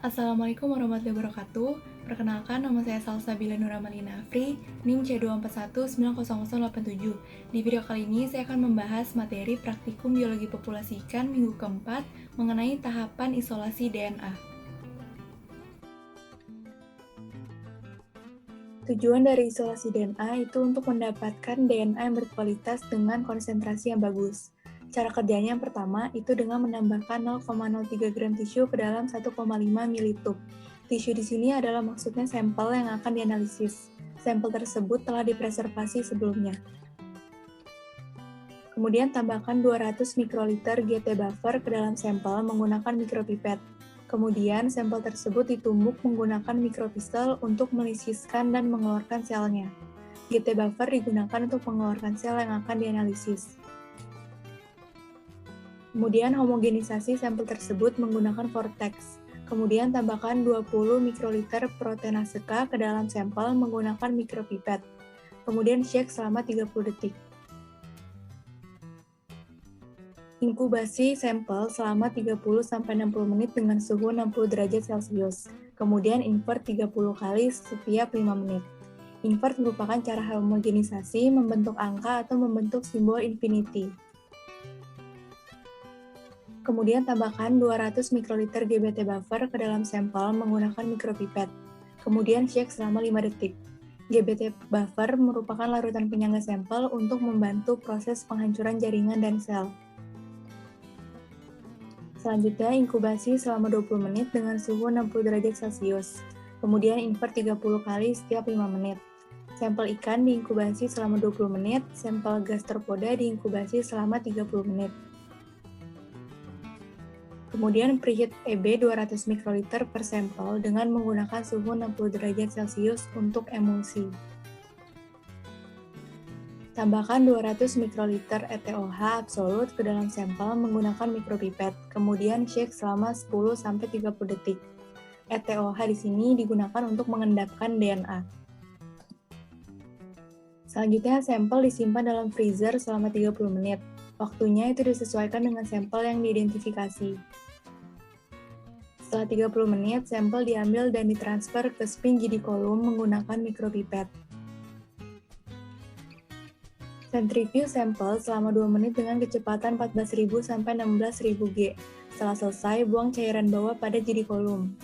Assalamualaikum warahmatullahi wabarakatuh. Perkenalkan, nama saya Salsabila Nuramalina Afri, NIM C241900087. Di video kali ini saya akan membahas materi praktikum biologi populasi ikan minggu keempat mengenai tahapan isolasi DNA. Tujuan dari isolasi DNA itu untuk mendapatkan DNA yang berkualitas dengan konsentrasi yang bagus. Cara kerjanya yang pertama itu dengan menambahkan 0,03 gram tisu ke dalam 1,5 militub. Tisu di sini adalah maksudnya sampel yang akan dianalisis. Sampel tersebut telah dipreservasi sebelumnya. Kemudian tambahkan 200 mikroliter GT buffer ke dalam sampel menggunakan mikropipet. Kemudian sampel tersebut ditumbuk menggunakan mikropistol untuk melisiskan dan mengeluarkan selnya. GT buffer digunakan untuk mengeluarkan sel yang akan dianalisis. Kemudian homogenisasi sampel tersebut menggunakan vortex. Kemudian tambahkan 20 mikroliter proteinase K ke dalam sampel menggunakan mikropipet. Kemudian shake selama 30 detik. Inkubasi sampel selama 30-60 menit dengan suhu 60 derajat Celcius. Kemudian invert 30 kali setiap 5 menit. Invert merupakan cara homogenisasi membentuk angka atau membentuk simbol infinity. Kemudian tambahkan 200 mikroliter GBT buffer ke dalam sampel menggunakan mikropipet. Kemudian shake selama 5 detik. GBT buffer merupakan larutan penyangga sampel untuk membantu proses penghancuran jaringan dan sel. Selanjutnya, inkubasi selama 20 menit dengan suhu 60 derajat Celcius. Kemudian invert 30 kali setiap 5 menit. Sampel ikan diinkubasi selama 20 menit, sampel gastropoda diinkubasi selama 30 menit. Kemudian preheat EB 200 mikroliter per sampel dengan menggunakan suhu 60 derajat Celcius untuk emulsi. Tambahkan 200 mikroliter ETOH absolut ke dalam sampel menggunakan mikropipet, kemudian shake selama 10-30 detik. ETOH di sini digunakan untuk mengendapkan DNA. Selanjutnya, sampel disimpan dalam freezer selama 30 menit. Waktunya itu disesuaikan dengan sampel yang diidentifikasi. Setelah 30 menit, sampel diambil dan ditransfer ke spin jidikolum menggunakan mikropipet. Centrifuge sampel selama 2 menit dengan kecepatan 14.000 sampai 16.000 G. Setelah selesai, buang cairan bawah pada jidikolum.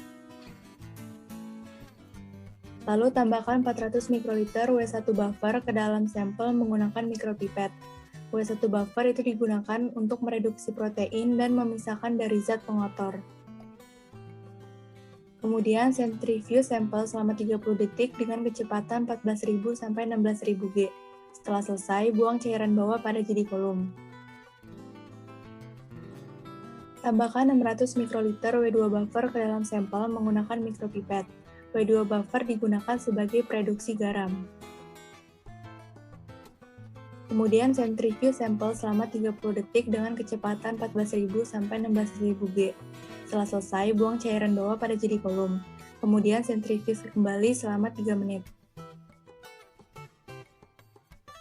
Lalu tambahkan 400 mikroliter W1 buffer ke dalam sampel menggunakan mikropipet. W1 buffer itu digunakan untuk mereduksi protein dan memisahkan dari zat pengotor. Kemudian centrifuge sampel selama 30 detik dengan kecepatan 14.000 sampai 16.000 G. Setelah selesai, buang cairan bawah pada jidikolum. Tambahkan 600 mikroliter W2 buffer ke dalam sampel menggunakan mikropipet. W2 buffer digunakan sebagai prereduksi garam. Kemudian centrifuge sampel selama 30 detik dengan kecepatan 14.000 sampai 16.000 G. Setelah selesai, buang cairan bawah pada jidikolum. Kemudian centrifuge kembali selama 3 menit.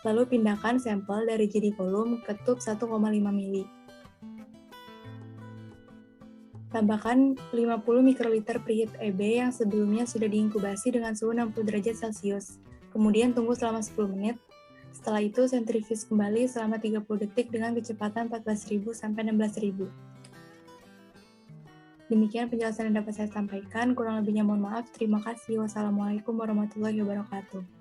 Lalu pindahkan sampel dari jidikolum ke tub 1,5 mili. Tambahkan 50 mikroliter preheat EB yang sebelumnya sudah diinkubasi dengan suhu 60 derajat Celcius. Kemudian tunggu selama 10 menit. Setelah itu, centrifuge kembali selama 30 detik dengan kecepatan 14.000 sampai 16.000. Demikian penjelasan yang dapat saya sampaikan. Kurang lebihnya mohon maaf. Terima kasih. Wassalamualaikum warahmatullahi wabarakatuh.